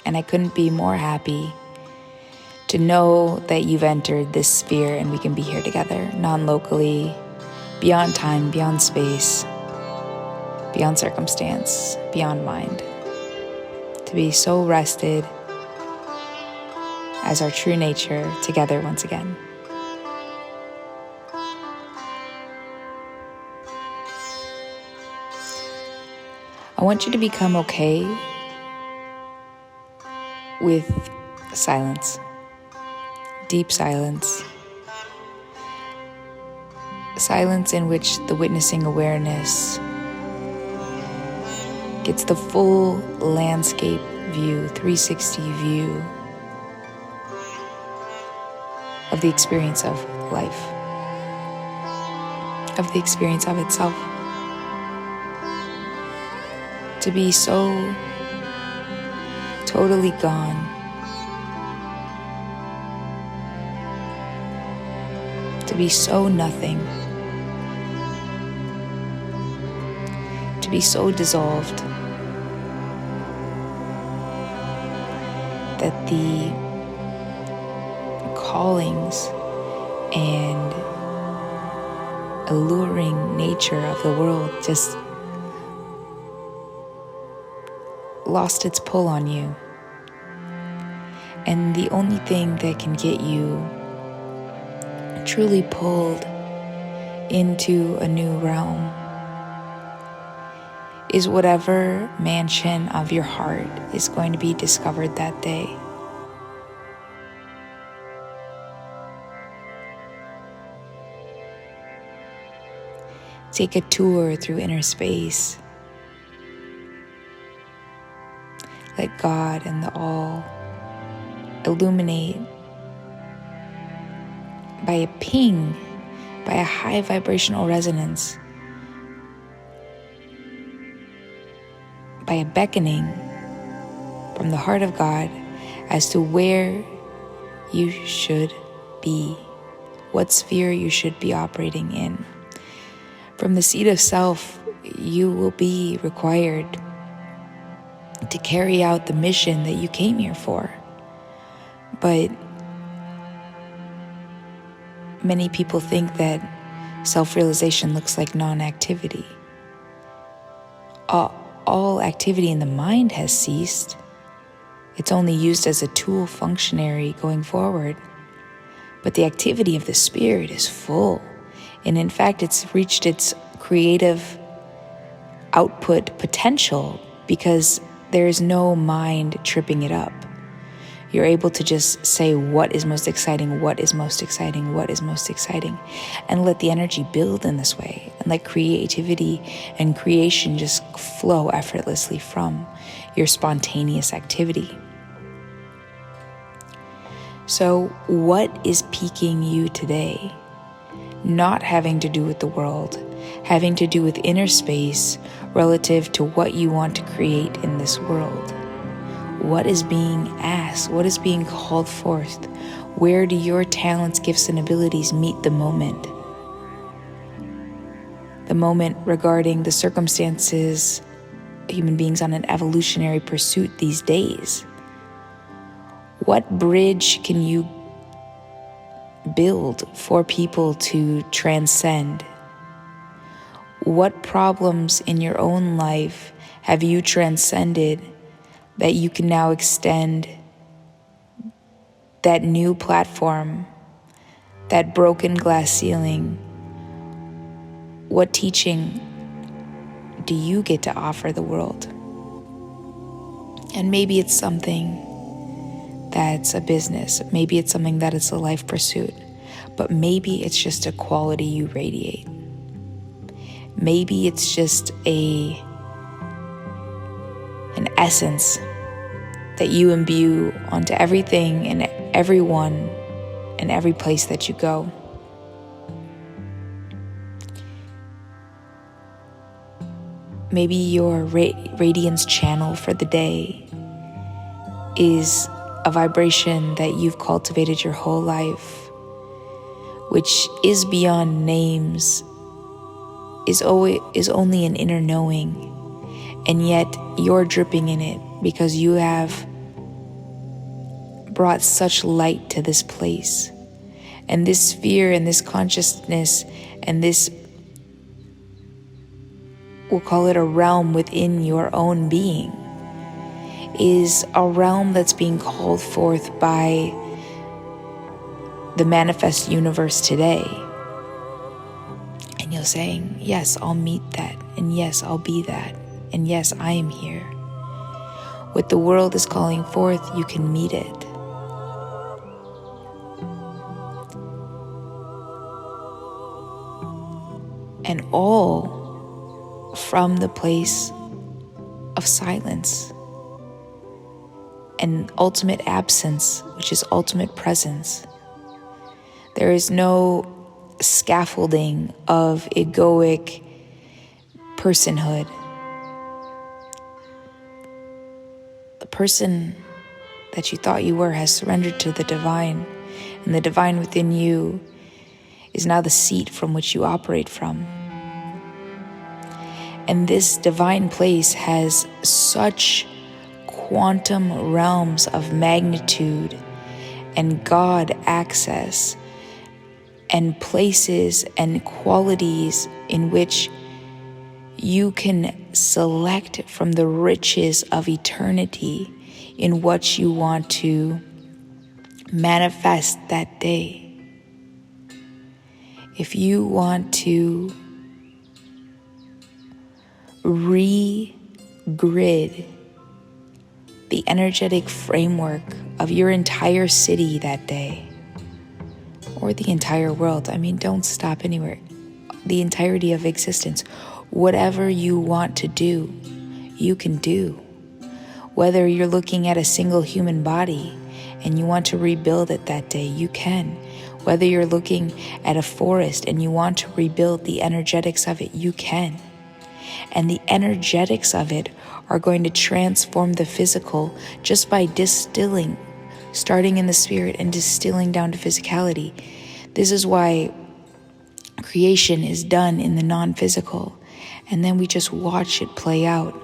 And I couldn't be more happy to know that you've entered this sphere and we can be here together, non-locally, beyond time, beyond space, beyond circumstance, beyond mind. To be so rested as our true nature together once again. I want you to become okay with silence, deep silence. Silence in which the witnessing awareness gets the full landscape view, 360 view of the experience of life, of the experience of itself. To be so totally gone, to be so nothing, to be so dissolved that the callings and alluring nature of the world just lost its pull on you. And the only thing that can get you truly pulled into a new realm is whatever mansion of your heart is going to be discovered that day. Take a tour through inner space. Let God and the All illuminate by a ping, by a high vibrational resonance, by a beckoning from the heart of God as to where you should be, what sphere you should be operating in. From the seat of self, you will be required to carry out the mission that you came here for. But many people think that self-realization looks like non-activity. All activity in the mind has ceased. It's only used as a tool functionary going forward. But the activity of the spirit is full. And in fact, it's reached its creative output potential because there is no mind tripping it up. You're able to just say what is most exciting, what is most exciting, what is most exciting, and let the energy build in this way, and let creativity and creation just flow effortlessly from your spontaneous activity. So what is piquing you today? Not having to do with the world, having to do with inner space relative to what you want to create in this world. What is being asked? What is being called forth? Where do your talents, gifts, and abilities meet the moment? The moment regarding the circumstances human beings on an evolutionary pursuit these days. What bridge can you build for people to transcend? What problems in your own life have you transcended that you can now extend that new platform, that broken glass ceiling? What teaching do you get to offer the world? And maybe it's something that's a business. Maybe it's something that is a life pursuit. But maybe it's just a quality you radiate. Maybe it's just an essence that you imbue onto everything and everyone and every place that you go. Maybe your radiance channel for the day is a vibration that you've cultivated your whole life, which is beyond names, is only an inner knowing, and yet you're dripping in it because you have brought such light to this place. And this sphere and this consciousness and this, we'll call it a realm within your own being, is a realm that's being called forth by the manifest universe today. And you're saying, yes, I'll meet that. And yes, I'll be that. And yes, I am here. What the world is calling forth, you can meet it. And all from the place of silence and ultimate absence, which is ultimate presence. There is no scaffolding of egoic personhood. The person that you thought you were has surrendered to the divine, and the divine within you is now the seat from which you operate from. And this divine place has such quantum realms of magnitude and God access and places and qualities in which you can select from the riches of eternity in what you want to manifest that day. If you want to re-grid the energetic framework of your entire city that day, or the entire world, don't stop anywhere, the entirety of existence, whatever you want to do, you can do. Whether you're looking at a single human body and you want to rebuild it that day, you can. Whether you're looking at a forest and you want to rebuild the energetics of it, you can. And the energetics of it are going to transform the physical just by distilling, starting in the spirit and distilling down to physicality. This is why creation is done in the non-physical, and then we just watch it play out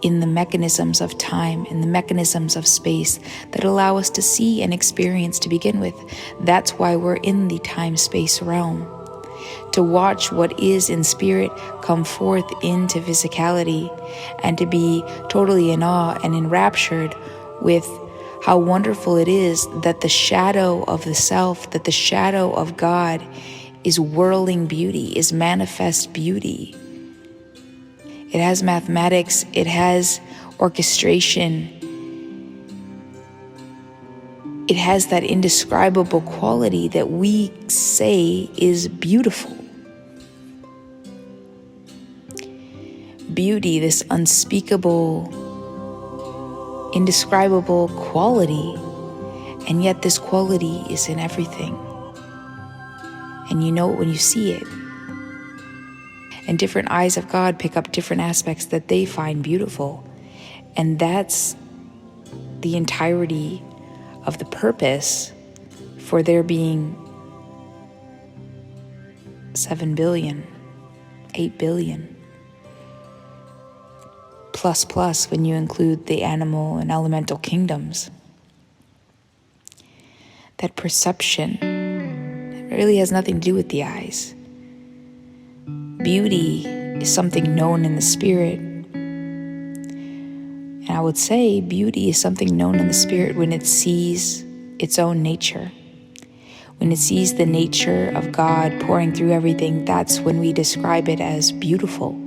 in the mechanisms of time, in the mechanisms of space that allow us to see and experience to begin with. That's why we're in the time-space realm, to watch what is in spirit come forth into physicality, and to be totally in awe and enraptured with how wonderful it is that the shadow of the self, that the shadow of God is whirling beauty, is manifest beauty. It has mathematics, it has orchestration, it has that indescribable quality that we say is beautiful. Beauty, this unspeakable, indescribable quality, and yet this quality is in everything. And you know it when you see it. And different eyes of God pick up different aspects that they find beautiful. And that's the entirety of the purpose for there being 7 billion, 8 billion, plus when you include the animal and elemental kingdoms. That perception really has nothing to do with the eyes. Beauty is something known in the spirit. And I would say beauty is something known in the spirit when it sees its own nature. When it sees the nature of God pouring through everything, that's when we describe it as beautiful.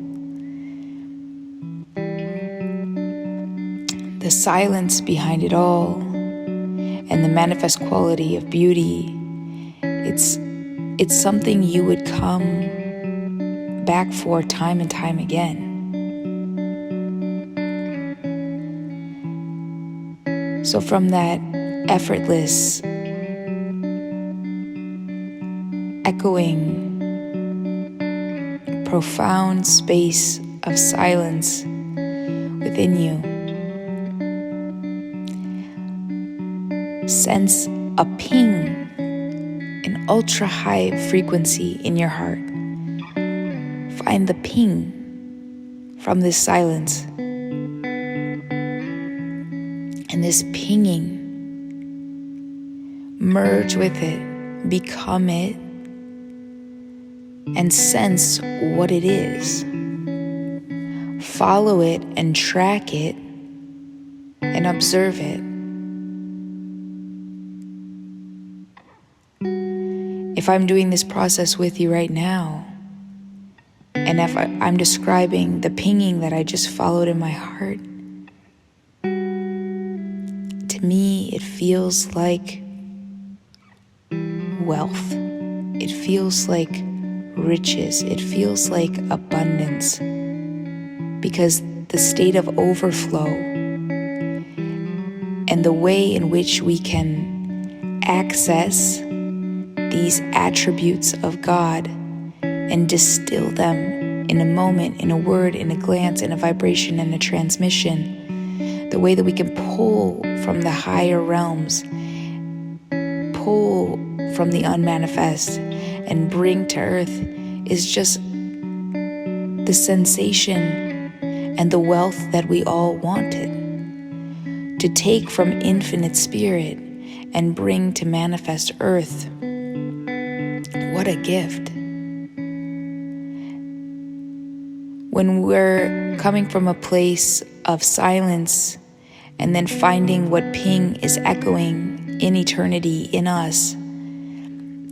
The silence behind it all and the manifest quality of beauty, it's something you would come back for time and time again. So from that effortless, echoing, profound space of silence within you, sense a ping, an ultra high frequency in your heart. Find the ping from this silence. And this pinging Merge with it, become it, and sense what it is. Follow it and track it and observe it. If I'm doing this process with you right now, and if I'm describing the pinging that I just followed in my heart, to me it feels like wealth. It feels like riches. It feels like abundance. Because the state of overflow and the way in which we can access these attributes of God and distill them in a moment, in a word, in a glance, in a vibration, in a transmission, the way that we can pull from the higher realms, pull from the unmanifest and bring to earth is just the sensation and the wealth that we all wanted. To take from infinite spirit and bring to manifest earth. What a gift. When we're coming from a place of silence and then finding what ping is echoing in eternity in us,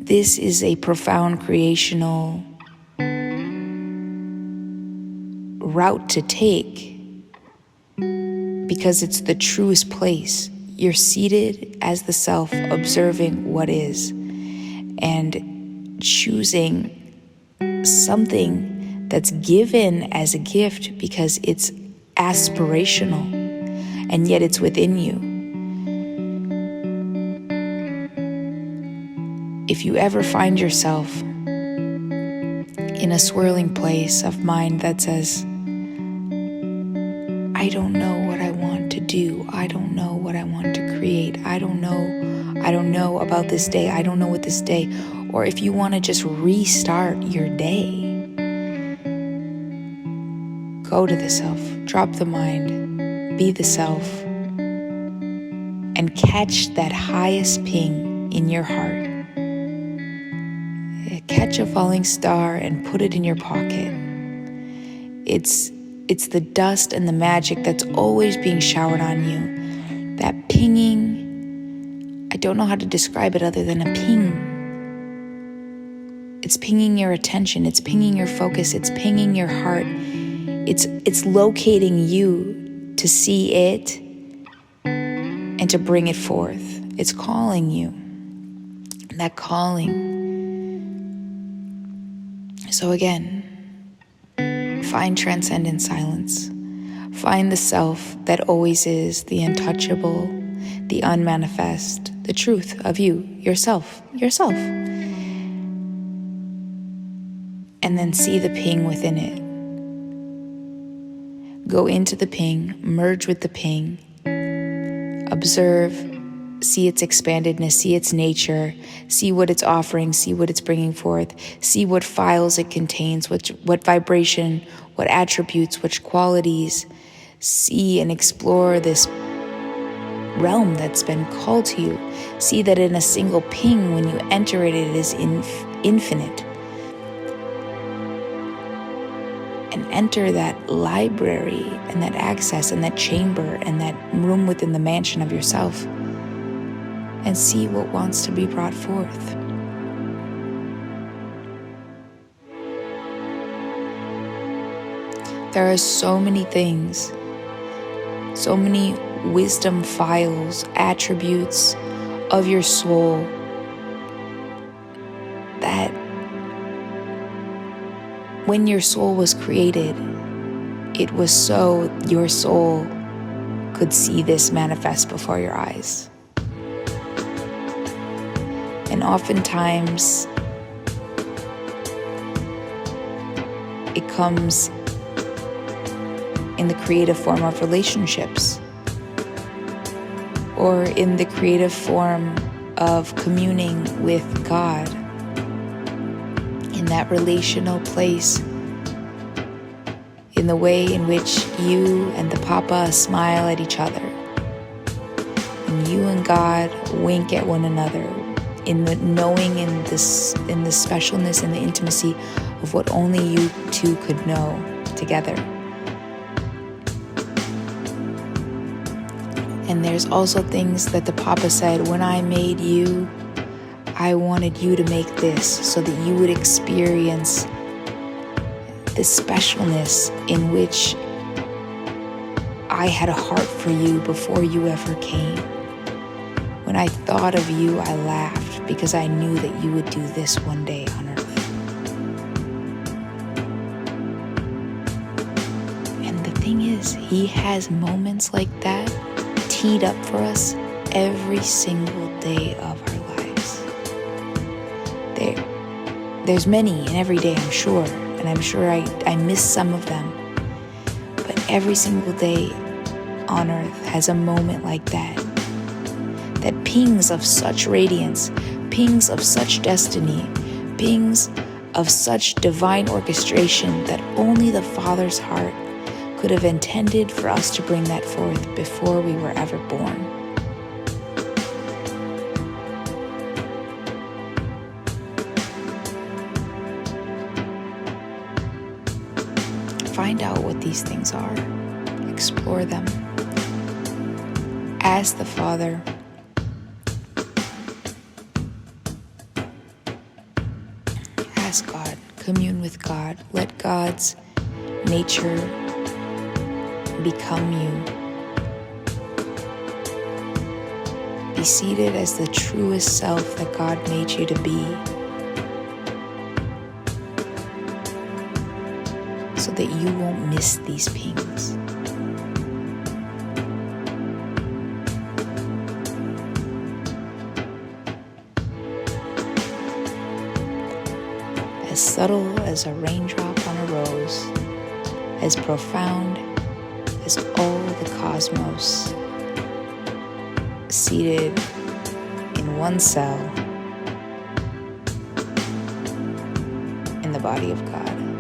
this is a profound creational route to take because it's the truest place. You're seated as the self, observing what is and choosing something that's given as a gift because it's aspirational and yet it's within you. If you ever find yourself in a swirling place of mind that says, I don't know what I want to do. I don't know what I want to create. I don't know about this day. I don't know what this day, or if you want to just restart your day, go to the self, drop the mind, be the self, and catch that highest ping in your heart. Catch a falling star and put it in your pocket. It's the dust and the magic that's always being showered on you. That pinging, I don't know how to describe it other than a ping. It's pinging your attention, it's pinging your focus, it's pinging your heart. It's locating you to see it and to bring it forth. It's calling you. That calling. So again, find transcendent silence. Find the self that always is, the untouchable, the unmanifest, the truth of you, yourself. And then see the ping within it. Go into the ping, merge with the ping, observe, see its expandedness, see its nature, see what it's offering, see what it's bringing forth, see what files it contains, what vibration, what attributes, which qualities. See and explore this realm that's been called to you. See that in a single ping, when you enter it, it is infinite. And enter that library and that access and that chamber and that room within the mansion of yourself and see what wants to be brought forth. There are so many things, so many wisdom files, attributes of your soul that when your soul was created, it was so your soul could see this manifest before your eyes. And oftentimes, it comes in the creative form of relationships, or in the creative form of communing with God, in that relational place, in the way in which you and the Papa smile at each other, And you and God wink at one another in the knowing, in the specialness and the intimacy of what only you two could know together. And there's also things that the Papa said, when I made you, I wanted you to make this so that you would experience this specialness in which I had a heart for you before you ever came. When I thought of you, I laughed because I knew that you would do this one day on earth. And the thing is, he has moments like that teed up for us every single day of our lives. There's many in every day, I'm sure, and I'm sure I miss some of them. But every single day on earth has a moment like that pings of such radiance, pings of such destiny, pings of such divine orchestration that only the Father's heart could have intended for us to bring that forth before we were ever born. Find out what these things are. Explore them. Ask the Father. Ask God. Commune with God. Let God's nature become you. Be seated as the truest self that God made you to be, so that you won't miss these pings. As subtle as a raindrop on a rose, as profound as all the cosmos, seated in one cell in the body of God.